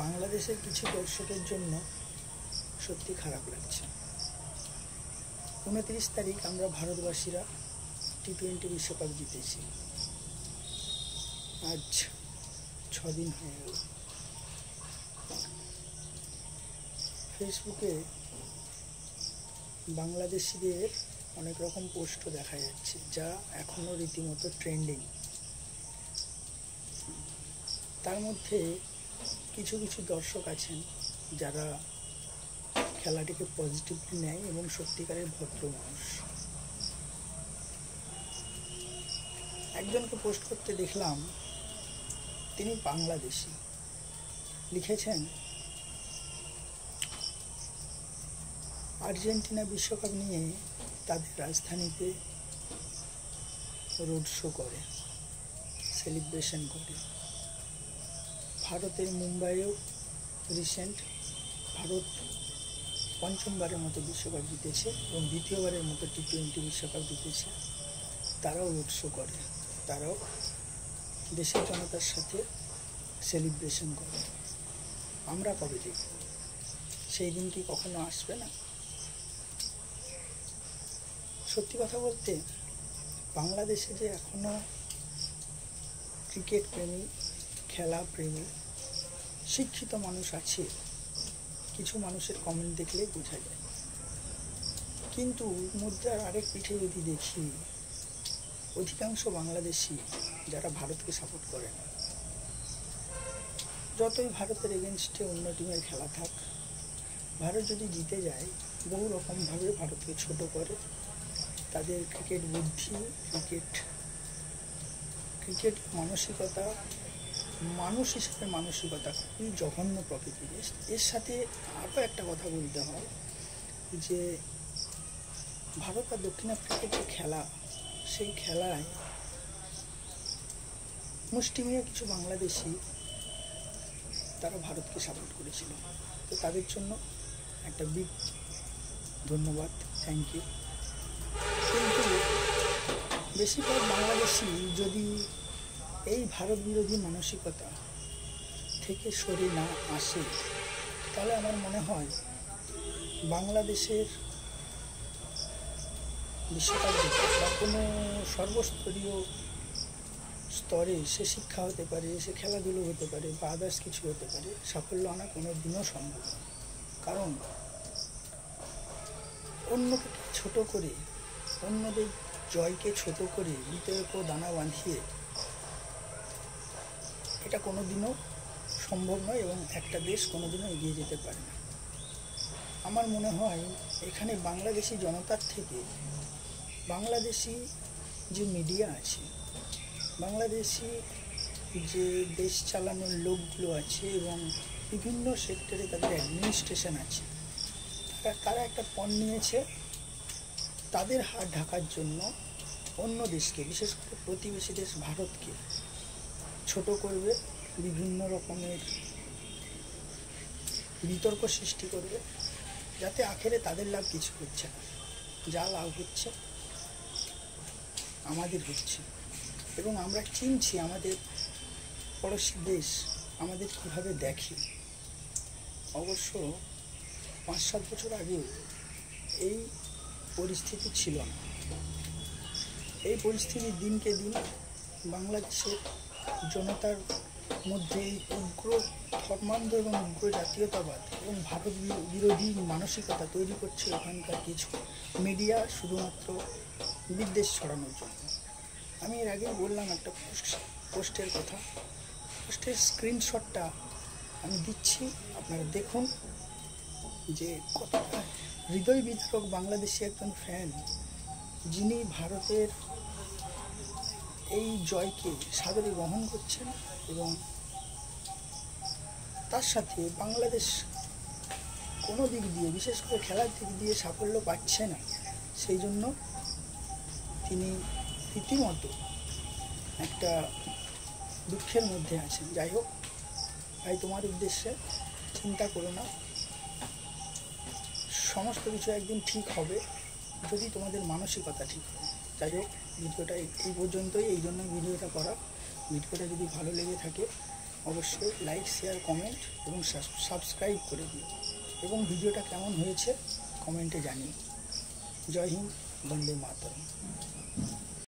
বাংলাদেশের কিছু দর্শকের জন্য সত্যি খারাপ লাগছে। 29 তারিখ আমরা ভারতবাসীরা টি-20 বিশ্বকাপ জিতেছি। আজ 6 দিন হয়ে গেল। ফেসবুকে বাংলাদেশিদের অনেক রকম পোস্টও দেখা যাচ্ছে, যা এখনও রীতিমতো ট্রেন্ডিং। তার মধ্যে কিছু কিছু দর্শক আছেন যারা খেলাটিকে পজিটিভলি নেয় এবং সত্যিকারের ভদ্র মানুষ। একজনকে পোস্ট করতে দেখলাম, তিনি বাংলাদেশি। লিখেছেন, আর্জেন্টিনা বিশ্বকাপ নিয়ে তাদের রাজধানীতে রোড শো করে, সেলিব্রেশন করে। ভারতের মুম্বাইয়েও রিসেন্ট ভারত পঞ্চমবারের মতো বিশ্বকাপ জিতেছে এবং দ্বিতীয়বারের মতো টি-20 বিশ্বকাপ জিতেছে। তারাও রোড শো করে, তারাও দেশের জনতার সাথে সেলিব্রেশন করে। আমরা কবে দেখব? সেই দিন কি কখনো আসবে না? সত্যি কথা বলতে, বাংলাদেশে যে এখনো ক্রিকেট প্রেমী, খেলা প্রেমী, শিক্ষিত মানুষ আছে, কিছু মানুষের কমেন্ট দেখলেই বোঝা যায়। কিন্তু মুদ্রার আরেক পিঠে যদি দেখি, অধিকাংশ বাংলাদেশি যারা ভারতকে সাপোর্ট করে না, যতই ভারতের এগেনস্টে অন্য টিমের খেলা থাক, ভারত যদি জিতে যায়, বহু রকমভাবে ভারতকে ছোট করে। তাদের ক্রিকেট বুদ্ধি, ক্রিকেট মানসিকতা, মানুষ হিসেবে মানসিকতা খুবই জঘন্য প্রকৃতির। এর সাথে আরও একটা কথা বলতে হয় যে ভারত আর দক্ষিণ আফ্রিকার যে খেলা, সেই খেলায় মুষ্টিমেয় কিছু বাংলাদেশি তারা ভারতকে সাপোর্ট করেছিল। তো তাদের জন্য একটা বিগ ধন্যবাদ, থ্যাংক ইউ। কিন্তু বেশিরভাগ বাংলাদেশি যদি এই ভারত বিরোধী মানসিকতা থেকে সরে না আসে, তাহলে আমার মনে হয় বাংলাদেশের বিশ্বকাপ জেতা বা কোনো সর্বস্তরীয় স্তরে সে শিক্ষা হতে পারে, সে খেলাধুলো হতে পারে বা আদার্স কিছু হতে পারে, সাফল্য আনা কোনো দিনও সম্ভব নয়। কারণ অন্যকে ছোট করে, অন্যদের জয়কে ছোট করে বিতর্ক দানা বাঁধিয়ে এটা কোনো দিনও সম্ভব নয় এবং একটা দেশ কোনো দিনও এগিয়ে যেতে পারে না। আমার মনে হয় এখানে বাংলাদেশি জনতার থেকে বাংলাদেশি যে মিডিয়া আছে, বাংলাদেশি যে দেশ চালানোর লোকগুলো আছে এবং বিভিন্ন সেক্টরে তাদের অ্যাডমিনিস্ট্রেশন আছে, তারা একটা পণ নিয়েছে তাদের হাত ঢাকার জন্য অন্য দেশকে, বিশেষ করে প্রতিবেশী দেশ ভারতকে ছোট করবে, বিভিন্ন রকমের বিতর্ক সৃষ্টি করবে, যাতে আখেরে তাদের লাভ কিছু হচ্ছে না, যা লাভ হচ্ছে আমাদের হচ্ছে। এবং আমরা চিনছি আমাদের পড়োশী দেশ আমাদের কীভাবে দেখে। অবশ্য 5-7 বছর আগে এই পরিস্থিতি ছিল না। এই পরিস্থিতি দিনকে দিন বাংলাদেশের জনতার মধ্যে উগ্র ধর্মান্ধ এবং উগ্র জাতীয়তাবাদ এবং ভারত বিরোধী মানসিকতা তৈরি করছে ওখানকার কিছু মিডিয়া, শুধুমাত্র বিদ্বেষ ছড়ানোর জন্য। আমি এর আগেই বললাম একটা পোস্টের কথা, পোস্টের স্ক্রিনশটটা আমি দিচ্ছি, আপনারা দেখুন যে কতটা হৃদয় বিদারক বাংলাদেশি একজন ফ্যান, যিনি ভারতের এই জয়কে সাদরে গ্রহণ করছেন এবং তার সাথে বাংলাদেশ কোনো দিক দিয়ে, বিশেষ করে খেলার দিক দিয়ে সাফল্য পাচ্ছে না, সেই জন্য তিনি রীতিমতো একটা দুঃখের মধ্যে আছেন। যাই হোক ভাই, তোমার উদ্দেশ্যে চিন্তা করো না, সমস্ত কিছু একদিন ঠিক হবে যদি তোমাদের মানসিকতা ঠিক হয়। যাই হোক, ভিডিওটা এই পর্যন্তই, এই জন্য ভিডিওটা করা। ভিডিওটা যদি ভালো লেগে থাকে অবশ্যই লাইক, শেয়ার, কমেন্ট এবং সাবস্ক্রাইব করে দিও এবং ভিডিওটা কেমন হয়েছে কমেন্টে জানিও। জয় হিন্দ, বন্দে মাতরম।